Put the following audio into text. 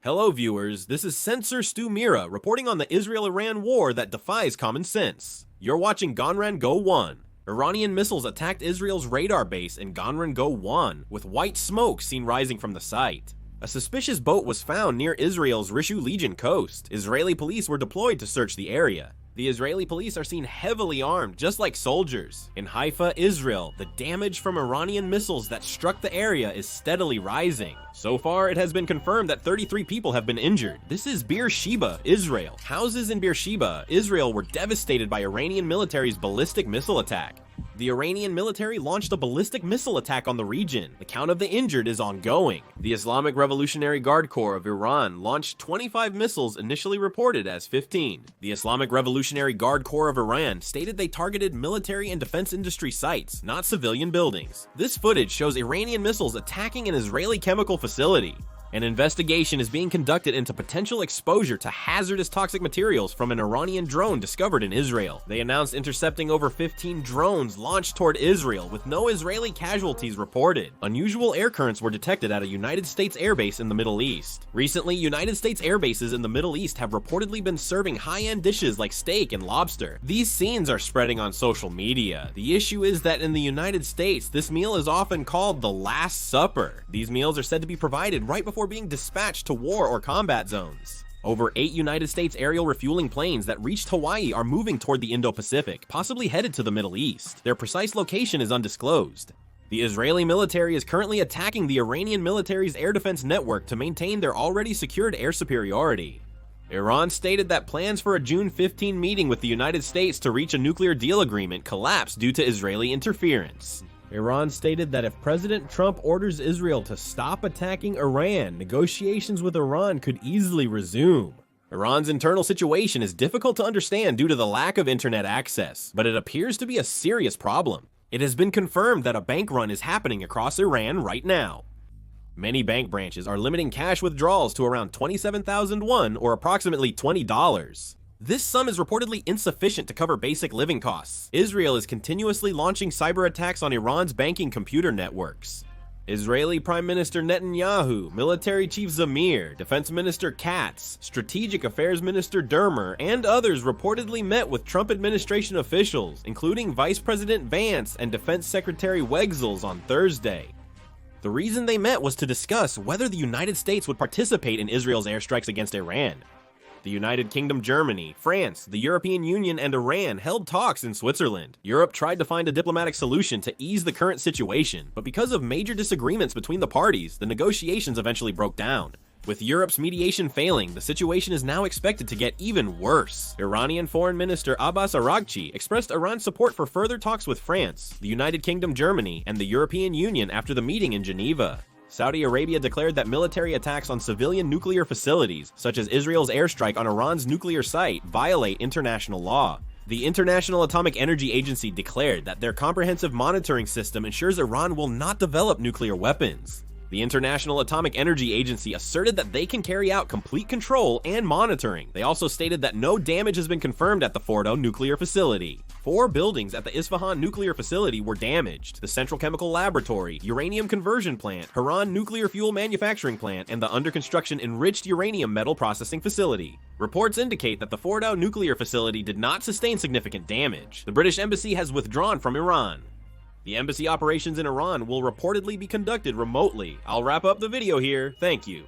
Hello viewers, this is Censor Stu Mira reporting on the Israel-Iran war that defies common sense. You're watching Ganran Go 1. Iranian missiles attacked Israel's radar base in Ganran Go 1, with white smoke seen rising from the site. A suspicious boat was found near Israel's Rishu Legion coast. Israeli police were deployed to search the area. The Israeli police are seen heavily armed, just like soldiers. In Haifa, Israel, the damage from Iranian missiles that struck the area is steadily rising. So far, it has been confirmed that 33 people have been injured. This is Beersheba, Israel. Houses in Beersheba, Israel were devastated by Iranian military's ballistic missile attack. The Iranian military launched a ballistic missile attack on the region. The count of the injured is ongoing. The Islamic Revolutionary Guard Corps of Iran launched 25 missiles, initially reported as 15. The Islamic Revolutionary Guard Corps of Iran stated they targeted military and defense industry sites, not civilian buildings. This footage shows Iranian missiles attacking an Israeli chemical facility. An investigation is being conducted into potential exposure to hazardous toxic materials from an Iranian drone discovered in Israel. They announced intercepting over 15 drones launched toward Israel, with no Israeli casualties reported. Unusual air currents were detected at a United States airbase in the Middle East. Recently, United States airbases in the Middle East have reportedly been serving high-end dishes like steak and lobster. These scenes are spreading on social media. The issue is that in the United States, this meal is often called the Last Supper. These meals are said to be provided right before being dispatched to war or combat zones. Over 8 United States aerial refueling planes that reached Hawaii are moving toward the Indo-Pacific, possibly headed to the Middle East. Their precise location is undisclosed. The Israeli military is currently attacking the Iranian military's air defense network to maintain their already secured air superiority. Iran stated that plans for a June 15 meeting with the United States to reach a nuclear deal agreement collapsed due to Israeli interference. Iran stated that if President Trump orders Israel to stop attacking Iran, negotiations with Iran could easily resume. Iran's internal situation is difficult to understand due to the lack of internet access, but it appears to be a serious problem. It has been confirmed that a bank run is happening across Iran right now. Many bank branches are limiting cash withdrawals to around 27,000 won, or approximately $20. This sum is reportedly insufficient to cover basic living costs. Israel is continuously launching cyber attacks on Iran's banking computer networks. Israeli Prime Minister Netanyahu, Military Chief Zamir, Defense Minister Katz, Strategic Affairs Minister Dermer, and others reportedly met with Trump administration officials, including Vice President Vance and Defense Secretary Wexels on Thursday. The reason they met was to discuss whether the United States would participate in Israel's airstrikes against Iran. The United Kingdom, Germany, France, the European Union, and Iran held talks in Switzerland. Europe tried to find a diplomatic solution to ease the current situation, but because of major disagreements between the parties, the negotiations eventually broke down. With Europe's mediation failing, the situation is now expected to get even worse. Iranian Foreign Minister Abbas Araghchi expressed Iran's support for further talks with France, the United Kingdom, Germany, and the European Union after the meeting in Geneva. Saudi Arabia declared that military attacks on civilian nuclear facilities, such as Israel's airstrike on Iran's nuclear site, violate international law. The International Atomic Energy Agency declared that their comprehensive monitoring system ensures Iran will not develop nuclear weapons. The International Atomic Energy Agency asserted that they can carry out complete control and monitoring. They also stated that no damage has been confirmed at the Fordo nuclear facility. 4 buildings at the Isfahan nuclear facility were damaged: the Central Chemical Laboratory, Uranium Conversion Plant, Haran Nuclear Fuel Manufacturing Plant, and the under-construction enriched uranium metal processing facility. Reports indicate that the Fordo nuclear facility did not sustain significant damage. The British Embassy has withdrawn from Iran. The embassy operations in Iran will reportedly be conducted remotely. I'll wrap up the video here. Thank you.